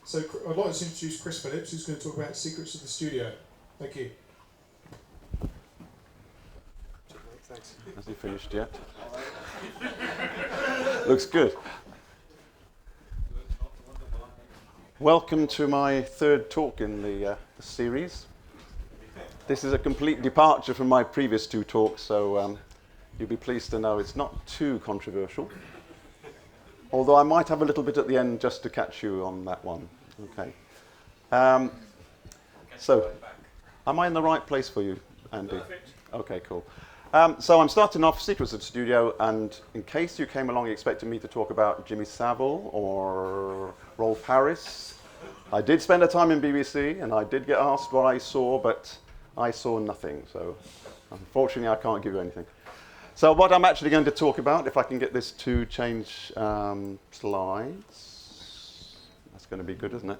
So I'd like to introduce Chris Phillips, who's going to talk about secrets of the studio. Thank you. Thanks. Has he finished yet? Looks good. Welcome to my third talk in the series. This is a complete departure from my previous two talks, so you'll be pleased to know it's not too controversial. Although I might have a little bit at the end just to catch you on that one. Okay. So, am I in the right place for you, Andy? Perfect. Okay, cool. So I'm starting off Secrets of Studio, and in case you came along expecting me to talk about Jimmy Savile or Rolf Harris, I did spend a time in BBC, and I did get asked what I saw, but I saw nothing. So, unfortunately, I can't give you anything. So what I'm actually going to talk about, if I can get this to change slides. That's going to be good, isn't it?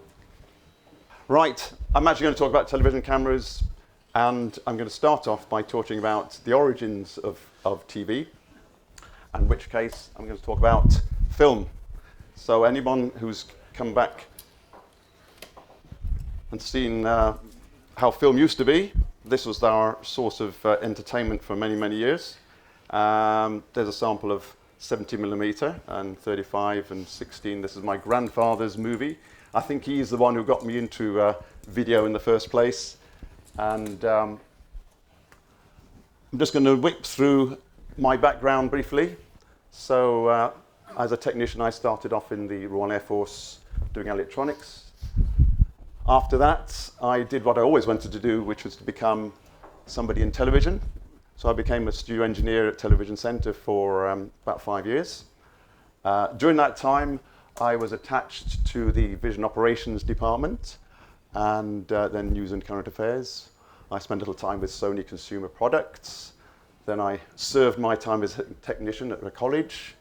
Right, I'm actually going to talk about television cameras, and I'm going to start off by talking about the origins of TV, in which case I'm going to talk about film. So anyone who's come back and seen how film used to be, this was our source of entertainment for many, many years. There's a sample of 70mm and 35 and 16. This is my grandfather's movie. I think he's the one who got me into video in the first place. And I'm just going to whip through my background briefly. So as a technician, I started off in the Royal Air Force doing electronics. After that, I did what I always wanted to do, which was to become somebody in television. So I became a studio engineer at Television Centre for about 5 years. During that time, I was attached to the Vision Operations Department and then News and Current Affairs. I spent a little time with Sony Consumer Products. Then I served my time as a technician at a college.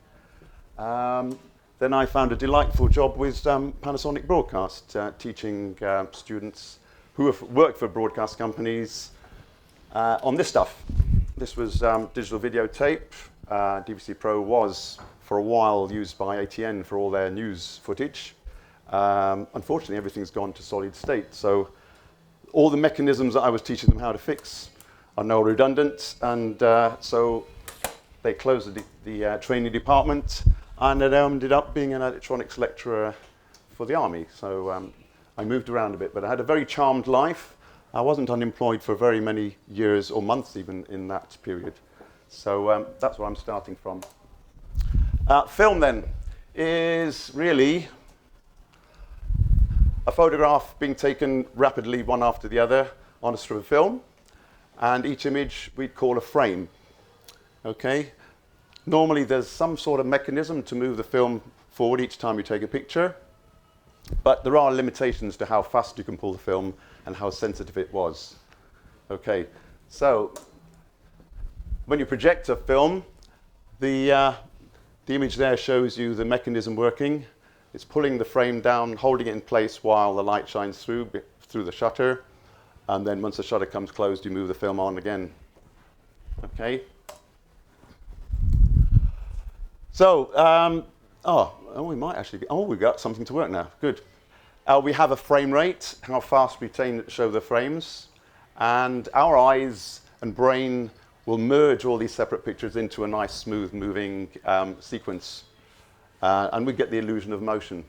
Then I found a delightful job with Panasonic Broadcast, teaching students who have worked for broadcast companies on this stuff. This was digital videotape. DVC Pro was, for a while, used by ATN for all their news footage. Unfortunately, everything's gone to solid state. So all the mechanisms that I was teaching them how to fix are now redundant. And so they closed the training department. And I ended up being an electronics lecturer for the Army. So I moved around a bit. But I had a very charmed life. I wasn't unemployed for very many years or months even in that period. So that's where I'm starting from. Film then is really a photograph being taken rapidly one after the other on a strip of film. And each image we'd call a frame. Okay? Normally there's some sort of mechanism to move the film forward each time you take a picture. But there are limitations to how fast you can pull the film and how sensitive it was. Okay, so when you project a film, the image there shows you the mechanism working. It's pulling the frame down, holding it in place while the light shines through the shutter. And then once the shutter comes closed, you move the film on again. Okay. So, we might actually we've got something to work now. Good. We have a frame rate, how fast we show the frames. And our eyes and brain will merge all these separate pictures into a nice, smooth moving sequence. And we get the illusion of motion.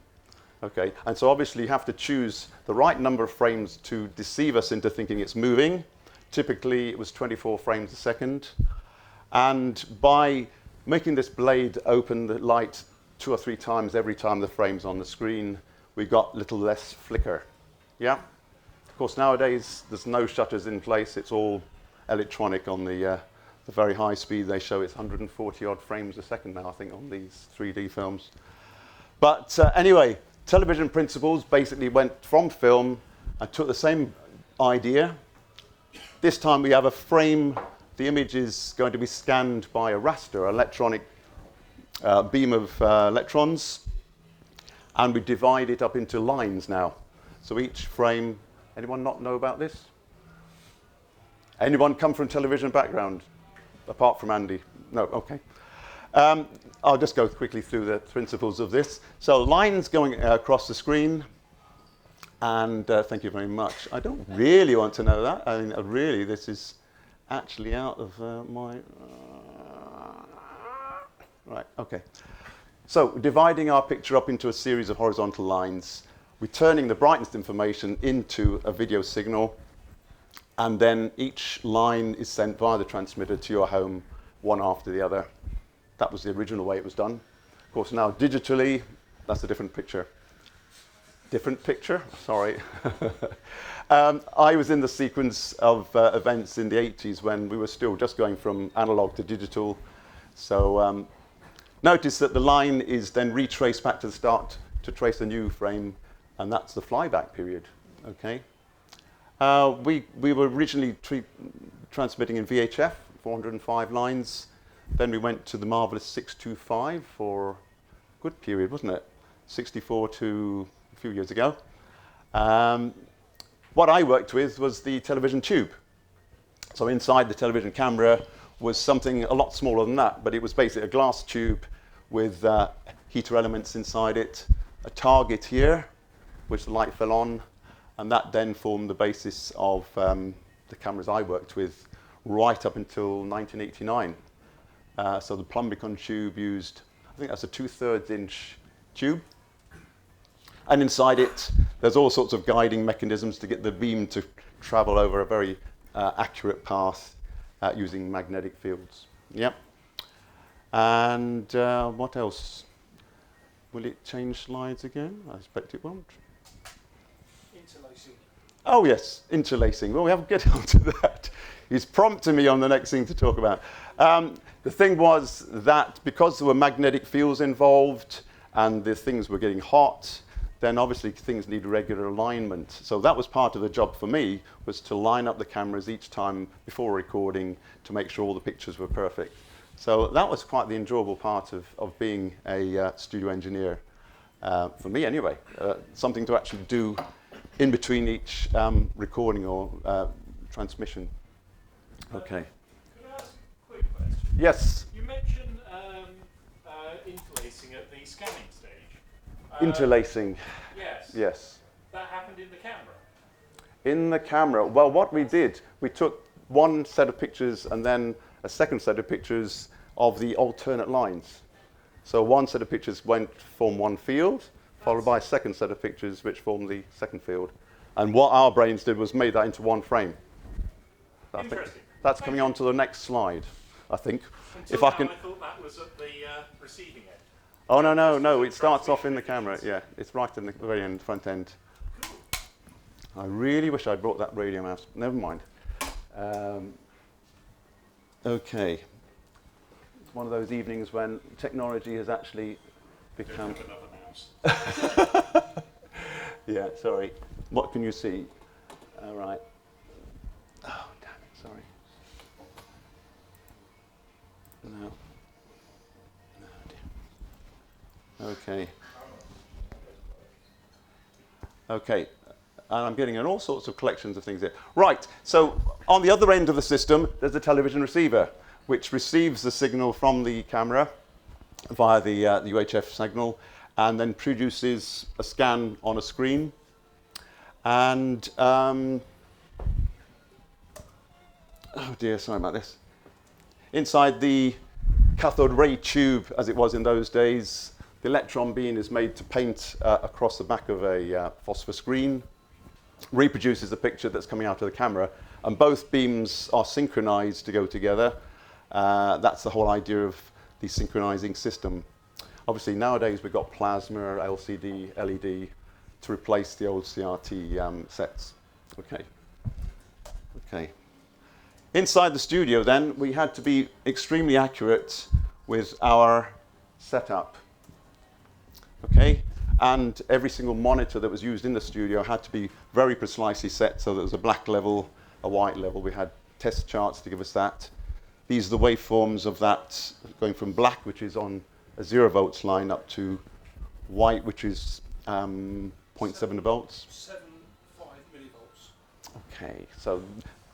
Okay. And so obviously you have to choose the right number of frames to deceive us into thinking it's moving. Typically it was 24 frames a second. And by making this blade open the light 2 or 3 times every time the frame's on the screen, we got a little less flicker. Yeah? Of course, nowadays, there's no shutters in place. It's all electronic on the very high speed. They show it's 140-odd frames a second now, I think, on these 3D films. But anyway, television principles basically went from film and took the same idea. This time we have a frame. The image is going to be scanned by a raster, electronic beam of electrons. And we divide it up into lines now. So each frame, anyone not know about this? Anyone come from television background? Apart from Andy? No, okay. I'll just go quickly through the principles of this. So lines going across the screen, And thank you very much. I don't really want to know that. I mean, really, this is actually out of my... right, okay. So dividing our picture up into a series of horizontal lines, we're turning the brightness information into a video signal, and then each line is sent via the transmitter to your home, one after the other. That was the original way it was done. Of course, now digitally, that's a different picture. Different picture? Sorry. I was in the sequence of events in the 80s when we were still just going from analog to digital. So notice that the line is then retraced back to the start to trace a new frame, and that's the flyback period. Okay. We were originally transmitting in VHF, 405 lines. Then we went to the marvelous 625 for a good period, wasn't it? 64 to a few years ago. What I worked with was the television tube. So inside the television camera was something a lot smaller than that, but it was basically a glass tube with heater elements inside it, a target here, which the light fell on, and that then formed the basis of the cameras I worked with right up until 1989. So the Plumbicon tube used, I think that's a 2/3 inch tube. And inside it, there's all sorts of guiding mechanisms to get the beam to travel over a very accurate path using magnetic fields. Yep. And what else? Will it change slides again? I expect it won't. Interlacing. Oh yes, interlacing. Well, we haven't get onto that. He's prompting me on the next thing to talk about. The thing was that because there were magnetic fields involved and the things were getting hot, then obviously things need regular alignment. So that was part of the job for me, was to line up the cameras each time before recording to make sure all the pictures were perfect. So that was quite the enjoyable part of being a studio engineer, for me anyway. Something to actually do in between each recording or transmission. Okay. Could I ask a quick question? Yes. You mentioned interlacing at the scanning stage. Interlacing. Yes. Yes. That happened in the camera. In the camera, well, what we did, we took one set of pictures and then a second set of pictures of the alternate lines. So one set of pictures went from one field, followed by a second set of pictures which formed the second field. And what our brains did was made that into one frame. I think Interesting. that's coming on to the next slide, I think. Until If now, I can. I thought that was at the receiving end. Oh, no, it starts off in the camera. Yeah, it's right in the very end, front end. I really wish I'd brought that radio mouse. Never mind. Okay. It's one of those evenings when technology has actually become... Another mouse. Yeah, sorry. What can you see? All right. Oh, damn it, sorry. No. No, dear. Okay. Okay. And I'm getting in all sorts of collections of things here. Right, so on the other end of the system, there's a television receiver, which receives the signal from the camera via the UHF signal, and then produces a scan on a screen. And, oh dear, sorry about this. Inside the cathode ray tube, as it was in those days, the electron beam is made to paint across the back of a phosphor screen, reproduces the picture that's coming out of the camera, and both beams are synchronized to go together. That's the whole idea of the synchronizing system. Obviously, nowadays we've got plasma, LCD, LED to replace the old CRT sets. Okay. Okay. Inside the studio, then, we had to be extremely accurate with our setup. Okay. And every single monitor that was used in the studio had to be very precisely set, so there was a black level, a white level. We had test charts to give us that. These are the waveforms of that, going from black, which is on a 0 volts line, up to white, which is 0.7 volts. 7.5 millivolts. Okay, so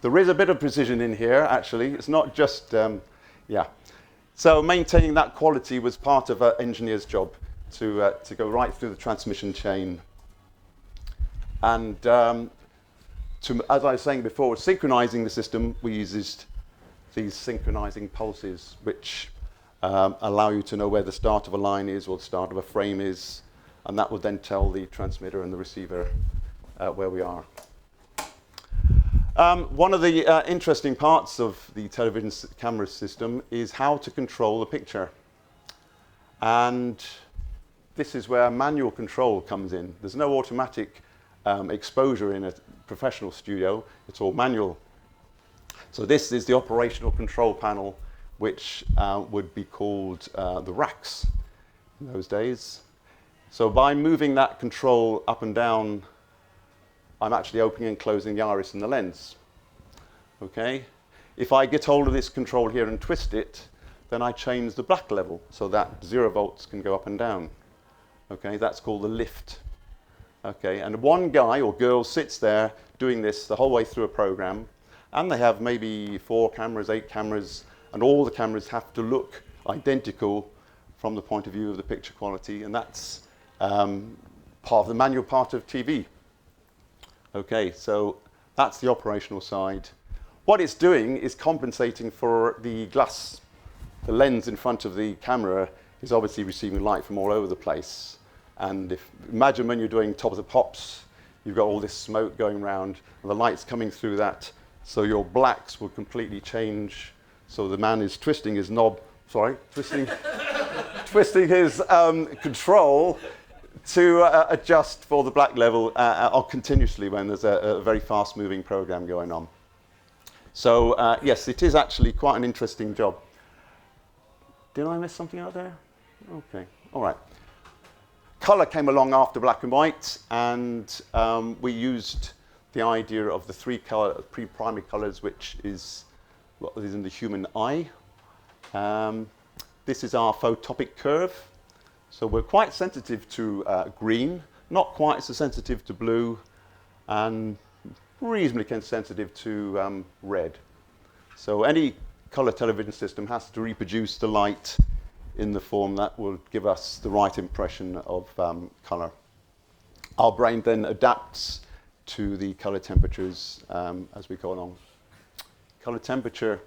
there is a bit of precision in here, actually. It's not just, yeah. So maintaining that quality was part of an engineer's job, to go right through the transmission chain. And as I was saying before, synchronizing the system, we use these synchronizing pulses, which allow you to know where the start of a line is or the start of a frame is, and that will then tell the transmitter and the receiver where we are. One of the interesting parts of the television camera system is how to control the picture. And this is where manual control comes in. There's no automatic exposure in a professional studio. It's all manual. So this is the operational control panel, which would be called the racks in those days. So by moving that control up and down, I'm actually opening and closing the iris and the lens. Okay? If I get hold of this control here and twist it, then I change the black level so that 0 volts can go up and down. Okay? That's called the lift. Okay? And one guy or girl sits there doing this the whole way through a program, and they have maybe 4 cameras, 8 cameras, and all the cameras have to look identical from the point of view of the picture quality, and that's part of the manual part of TV. Okay, so that's the operational side. What it's doing is compensating for the glass. The lens in front of the camera is obviously receiving light from all over the place. And imagine when you're doing Top of the Pops, you've got all this smoke going around, and the light's coming through that, so your blacks will completely change. So the man is twisting his knob, twisting his control to adjust for the black level continuously when there's a very fast-moving program going on. So yes, it is actually quite an interesting job. Did I miss something out there? Okay, all right. Color came along after black and white, and we used the idea of the three primary colors, which is what is in the human eye. This is our photopic curve. So we're quite sensitive to green, not quite so sensitive to blue, and reasonably sensitive to red. So any color television system has to reproduce the light in the form that will give us the right impression of color. Our brain then adapts to the color temperatures as we go along. Color temperature,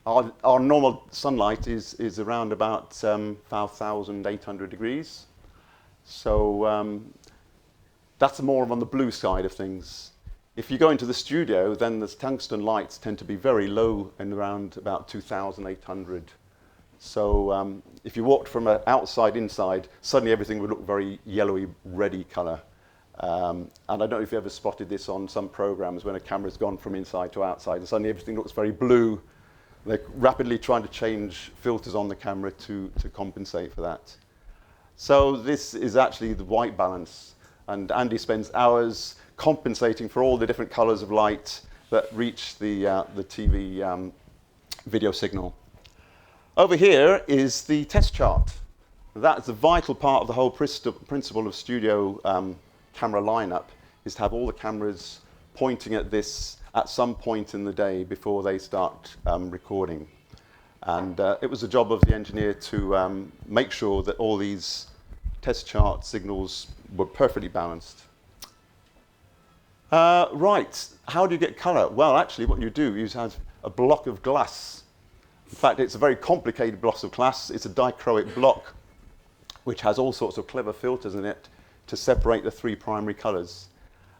our normal sunlight is around about 5,800 degrees. So that's more on the blue side of things. If you go into the studio, then the tungsten lights tend to be very low and around about 2,800. So if you walked from outside inside, suddenly everything would look very yellowy, reddy color. And I don't know if you ever spotted this on some programs when a camera's gone from inside to outside, and suddenly everything looks very blue. They're rapidly trying to change filters on the camera to compensate for that. So this is actually the white balance, and Andy spends hours compensating for all the different colors of light that reach the TV video signal. Over here is the test chart. That's a vital part of the whole principle of studio camera lineup, is to have all the cameras pointing at this at some point in the day before they start recording. And it was the job of the engineer to make sure that all these test chart signals were perfectly balanced. Right, how do you get color? Well, actually what you do is have a block of glass. In fact, it's a very complicated block of glass. It's a dichroic block which has all sorts of clever filters in it to separate the three primary colors.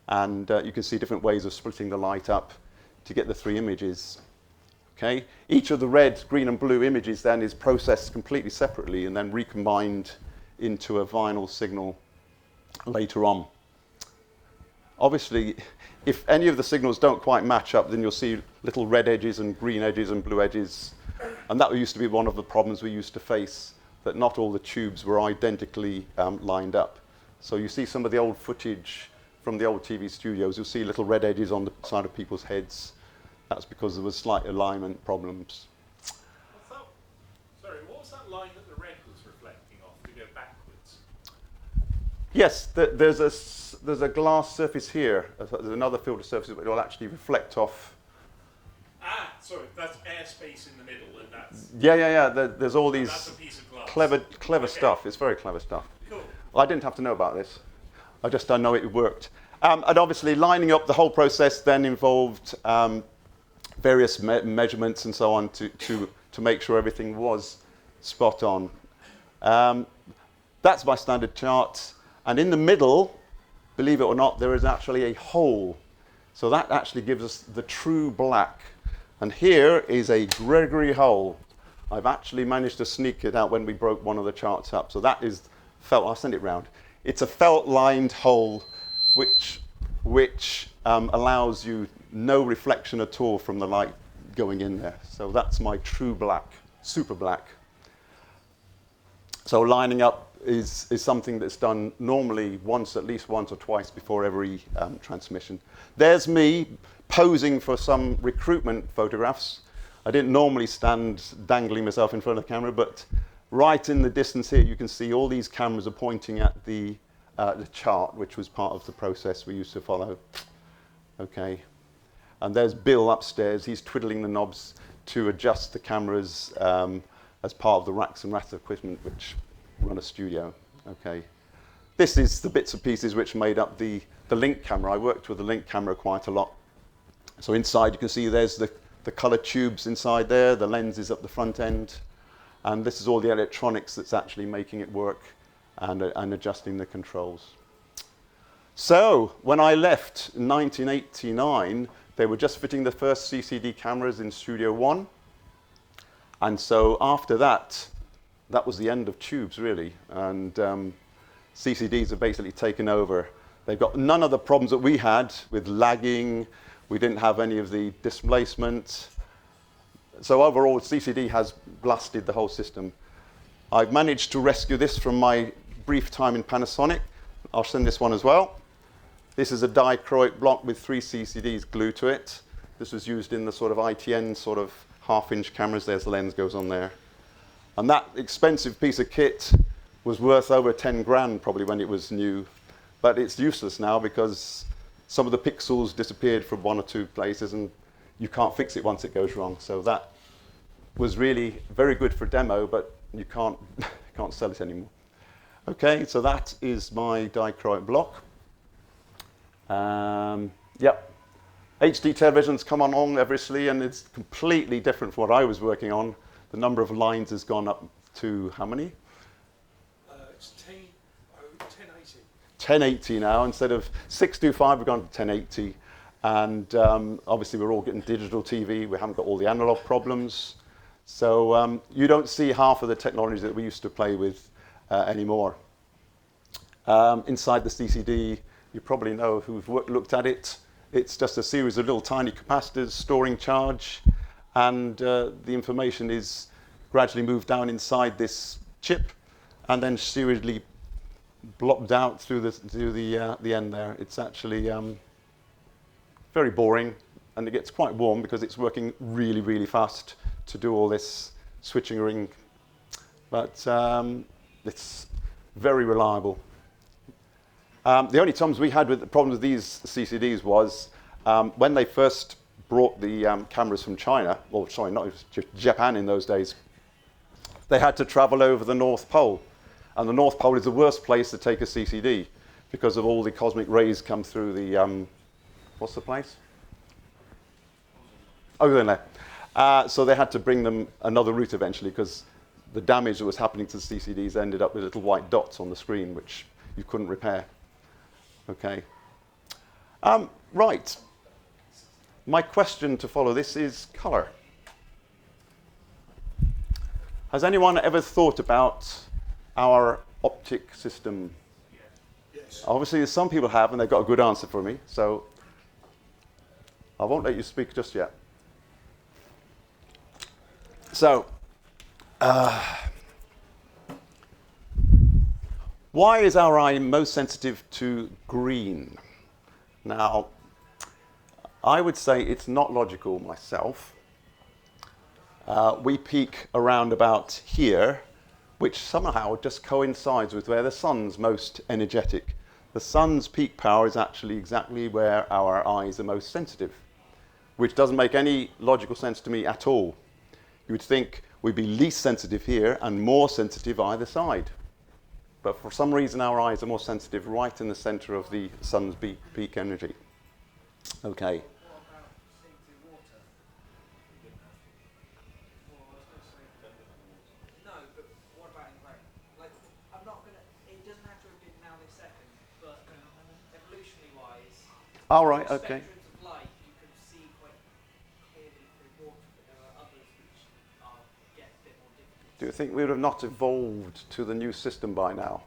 And you can see different ways of splitting the light up to get the three images. Okay? Each of the red, green and blue images then is processed completely separately and then recombined into a vinyl signal later on. Obviously, if any of the signals don't quite match up, then you'll see little red edges and green edges and blue edges. And that used to be one of the problems we used to face, that not all the tubes were identically lined up. So you see some of the old footage from the old TV studios, you'll see little red edges on the side of people's heads. That's because there was slight alignment problems. Sorry, what was that line that the red was reflecting off to go backwards? Yes, there's a glass surface here. There's another filter surface that will actually reflect off. Ah, sorry, that's airspace in the middle, and that's... Yeah. There's all these that's a piece of glass. clever stuff. It's very clever stuff. Cool. Well, I didn't have to know about this. I know it worked. And obviously lining up the whole process then involved various measurements and so on to make sure everything was spot on. That's my standard chart. And in the middle, believe it or not, there is actually a hole. So that actually gives us the true black. And here is a Gregory hole. I've actually managed to sneak it out when we broke one of the charts up. So that is felt. I'll send it round. It's a felt-lined hole which allows you no reflection at all from the light going in there. So that's my true black, super black. So lining up is something that's done normally at least once or twice before every transmission. There's me posing for some recruitment photographs. I didn't normally stand dangling myself in front of the camera, but right in the distance here, you can see all these cameras are pointing at the chart, which was part of the process we used to follow. Okay. And there's Bill upstairs. He's twiddling the knobs to adjust the cameras as part of the racks and racks of equipment which run a studio. Okay. This is the bits and pieces which made up the link camera. I worked with the link camera quite a lot. So inside you can see there's the color tubes inside there, the lenses up the front end, and this is all the electronics that's actually making it work and adjusting the controls. So when I left in 1989, they were just fitting the first CCD cameras in Studio One. And so after that, that was the end of tubes, really. And CCDs have basically taken over. They've got none of the problems that we had with lagging. We didn't have any of the displacement. So overall, CCD has blasted the whole system. I've managed to rescue this from my brief time in Panasonic. I'll send this one as well. This is a dichroic block with 3 CCDs glued to it. This was used in the sort of ITN sort of half-inch cameras. There's the lens goes on there. And that expensive piece of kit was worth over 10 grand probably when it was new. But it's useless now because some of the pixels disappeared from 1 or 2 places and you can't fix it once it goes wrong. So that was really very good for demo, but you can't sell it anymore. Okay, so that is my dichroic block. Yep. HD television's come along, obviously, and it's completely different from what I was working on. The number of lines has gone up to how many? It's 1080. 1080 now. Instead of 625, we've gone to 1080. And obviously, we're all getting digital TV. We haven't got all the analog problems. So you don't see half of the technology that we used to play with anymore. Inside the CCD, you probably know who've looked at it. It's just a series of little tiny capacitors storing charge, and the information is gradually moved down inside this chip, and then serially blocked out through the end there. It's actually very boring, and it gets quite warm because it's working really, really fast to do all this switching ring. But it's very reliable. The only problems we had with these CCDs was when they first brought the cameras from China, or sorry, not Japan in those days, they had to travel over the North Pole. And the North Pole is the worst place to take a CCD because of all the cosmic rays come through the, what's the place? Ozone layer. So they had to bring them another route eventually because the damage that was happening to the CCDs ended up with little white dots on the screen, which you couldn't repair. Okay. Right. My question to follow this is color. Has anyone ever thought about our optic system? Yes. Obviously, some people have, and they've got a good answer for me. So I won't let you speak just yet. So, why is our eye most sensitive to green? Now, I would say it's not logical myself. We peak around about here, which somehow just coincides with where the sun's most energetic. The sun's peak power is actually exactly where our eyes are most sensitive, which doesn't make any logical sense to me at all. You would think we'd be least sensitive here and more sensitive either side. But for some reason, our eyes are more sensitive right in the center of the sun's peak energy. Okay. What about C2 water? Well, I was going to say, no, but what about in rain? Like, I'm not going to, it doesn't have to have been nanosecond, but evolutionary wise, All right, okay. spectrums of light you can see quite clearly through water, but there are others which get a bit more difficult. Do you think we would have not evolved to the new system by now?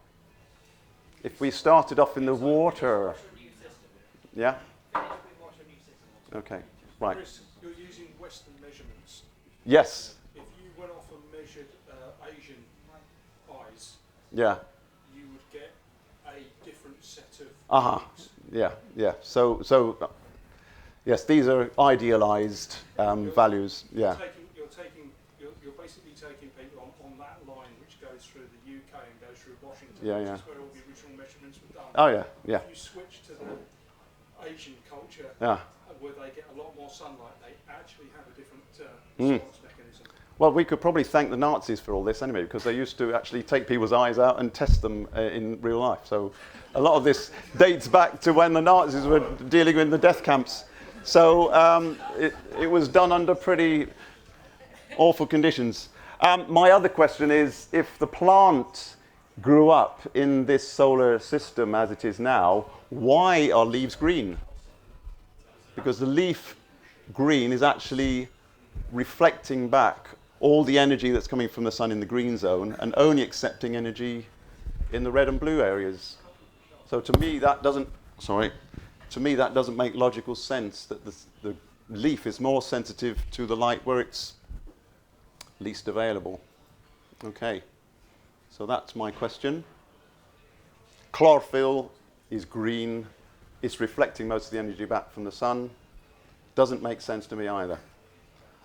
If we started off in the water, What's your new system? yeah? Finish with what's your new system? Okay, right. Chris, you're using Western measurements. Yes, If you went off and measured Asian eyes, yeah. you would get a different set of. Uh-huh. Yeah, yeah. So yes, these are idealized values. Yeah, You're basically taking people on that line which goes through the UK and goes through Washington, Yeah, which yeah. is where all the original measurements were done. oh yeah, yeah, If you switch to the Asian culture, yeah. where they get a lot more sunlight, they actually have a different Mm. response mechanism. Well, we could probably thank the Nazis for all this anyway, because they used to actually take people's eyes out and test them in real life. So a lot of this dates back to when the Nazis were dealing with the death camps. So it was done under pretty awful conditions. My other question is, if the plant grew up in this solar system as it is now, why are leaves green? Because the leaf green is actually reflecting back all the energy that's coming from the sun in the green zone and only accepting energy in the red and blue areas. So to me that doesn't make logical sense that the leaf is more sensitive to the light where it's least available. Okay, so that's my question. Chlorophyll is green. It's reflecting most of the energy back from the sun. Doesn't make sense to me either.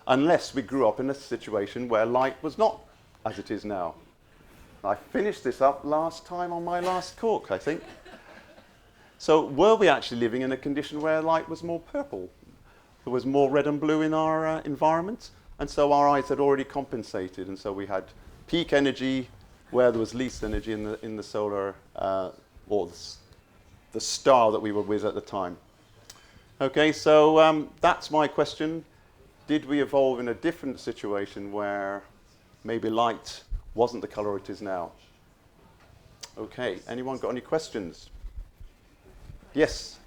Unless we grew up in a situation where light was not as it is now. I finished this up last time on my last talk, I think. So were we actually living in a condition where light was more purple? There was more red and blue in our environment, and so our eyes had already compensated, and so we had peak energy where there was least energy in the solar, or the star that we were with at the time. Okay, so that's my question. Did we evolve in a different situation where maybe light wasn't the color it is now? Okay, anyone got any questions? Yes?